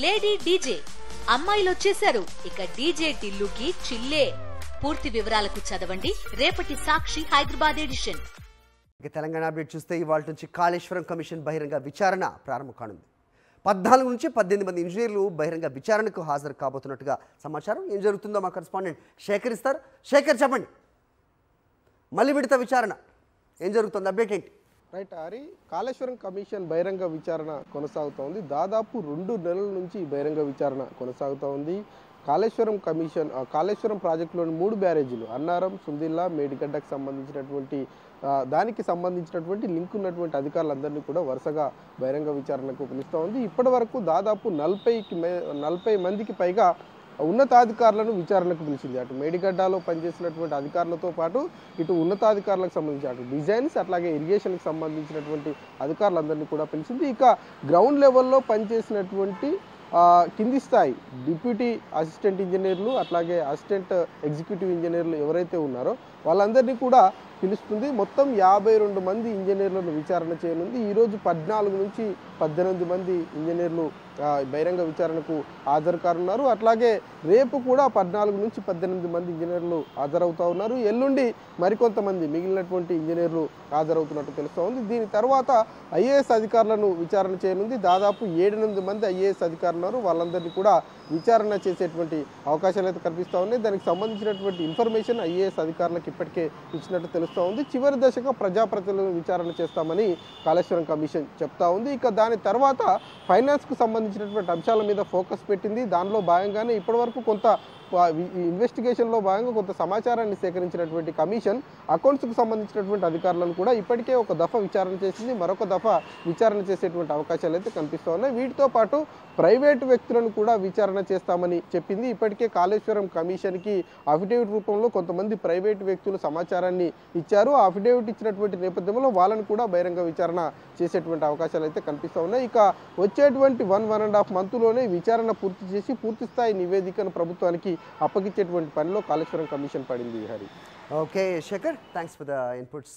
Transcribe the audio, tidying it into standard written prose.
Lady DJ అమ్మాయిలు వచ్చేశారు. ఇక డీజే టిల్లుకి చిల్లే. పూర్తి వివరాలకు చదవండి రేపటి సాక్షి హైదరాబాద్ ఎడిషన్. తెలంగాణ అప్డేట్ చూస్తే ఇవాళ నుంచి కాళేశ్వరం కమిషన్ బహిరంగ విచారణ ప్రారంభం కానుంది. 14 నుంచి 18 మంది ఇంజనీర్లు బహిరంగ విచారణకు హాజరు కాబోతున్నట్టుగా సమాచారం. ఏం జరుగుతుందో మా కరెస్పాండెంట్ శేఖర్ ఇస్తారు. శేఖర్, చెప్పండి, మళ్ళీ విడత విచారణ ఏం జరుగుతుంది, అప్డేట్ ఏంటి? రైట్ హరి, కాళేశ్వరం కమిషన్ బహిరంగ విచారణ కొనసాగుతోంది. దాదాపు 2 నెలల నుంచి బహిరంగ విచారణ కొనసాగుతోంది. కాళేశ్వరం ప్రాజెక్టులోని 3 బ్యారేజీలు అన్నారం, సుందిల్లా, మేడిగడ్డకు సంబంధించినటువంటి లింక్ ఉన్నటువంటి అధికారులందరినీ కూడా వరుసగా బహిరంగ విచారణకు పిలుస్తూ ఉంది. ఇప్పటి వరకు దాదాపు 40 మందికి పైగా ఉన్నతాధికారులను విచారణకు పిలిచింది. అటు మేడిగడ్డలో పనిచేసినటువంటి అధికారులతో పాటు ఇటు ఉన్నతాధికారులకు సంబంధించి అటు డిజైన్స్ అట్లాగే ఇరిగేషన్కి సంబంధించినటువంటి అధికారులందరినీ కూడా పిలిచింది. ఇక గ్రౌండ్ లెవెల్లో పనిచేసినటువంటి కింది స్థాయి డిప్యూటీ అసిస్టెంట్ ఇంజనీర్లు అట్లాగే అసిస్టెంట్ ఎగ్జిక్యూటివ్ ఇంజనీర్లు ఎవరైతే ఉన్నారో వాళ్ళందరినీ కూడా పిలుస్తుంది. మొత్తం 52 మంది ఇంజనీర్లను విచారణ చేయనుంది. ఈరోజు 14 నుంచి 18 మంది ఇంజనీర్లు బహిరంగ విచారణకు హాజరు కానున్నారు. అట్లాగే రేపు కూడా 14 నుంచి 18 మంది ఇంజనీర్లు హాజరవుతూ ఉన్నారు. ఎల్లుండి మరికొంతమంది మిగిలినటువంటి ఇంజనీర్లు హాజరవుతున్నట్టు తెలుస్తూ ఉంది. దీని తర్వాత ఐఏఎస్ అధికారులను విచారణ చేయనుంది. దాదాపు 7-8 మంది ఐఏఎస్ అధికారులు ఉన్నారు. వాళ్ళందరినీ కూడా విచారణ చేసేటువంటి అవకాశాలు అయితే కనిపిస్తూ ఉన్నాయి. దానికి సంబంధించినటువంటి ఇన్ఫర్మేషన్ ఐఏఎస్ అధికారులకు ఇప్పటికే ఇచ్చినట్టు తెలుస్తూ ఉంది. చివరి దశగా ప్రజాప్రతినిధులను విచారణ చేస్తామని కాళేశ్వరం కమిషన్ చెప్తా ఉంది. ఇక దాని తర్వాత ఫైనాన్స్కు సంబంధించినటువంటి అంశాల మీద ఫోకస్ పెట్టింది. దానిలో భాగంగానే ఇప్పటివరకు కొంత ఇన్వెస్టిగేషన్లో భాగంగా కొంత సమాచారాన్ని సేకరించినటువంటి కమిషన్ అకౌంట్స్కు సంబంధించినటువంటి అధికారులను కూడా ఇప్పటికే ఒక దఫా విచారణ చేసింది. మరొక దఫా విచారణ చేసేటువంటి అవకాశాలు అయితే కనిపిస్తూ ఉన్నాయి. వీటితో పాటు ప్రైవేటు వ్యక్తులను కూడా విచారణ చేస్తామని చెప్పింది. ఇప్పటికే కాళేశ్వరం కమిషన్కి అఫిడేవిట్ రూపంలో కొంతమంది ప్రైవేటు వ్యక్తులు సమాచారాన్ని ఇచ్చారు. ఆ అఫిడేవిట్ ఇచ్చినటువంటి నేపథ్యంలో వాళ్ళను కూడా బహిరంగ విచారణ చేసేటువంటి అవకాశాలు అయితే కనిపిస్తూ ఉన్నాయి. ఇక వచ్చేటువంటి 1.5 మంత్లోనే విచారణ పూర్తి చేసి పూర్తి స్థాయి నివేదికను ప్రభుత్వానికి అప్పగించేటువంటి పనిలో కాళేశ్వరం కమిషన్ పడింది. Hari, okay Shekhar, thanks for the inputs.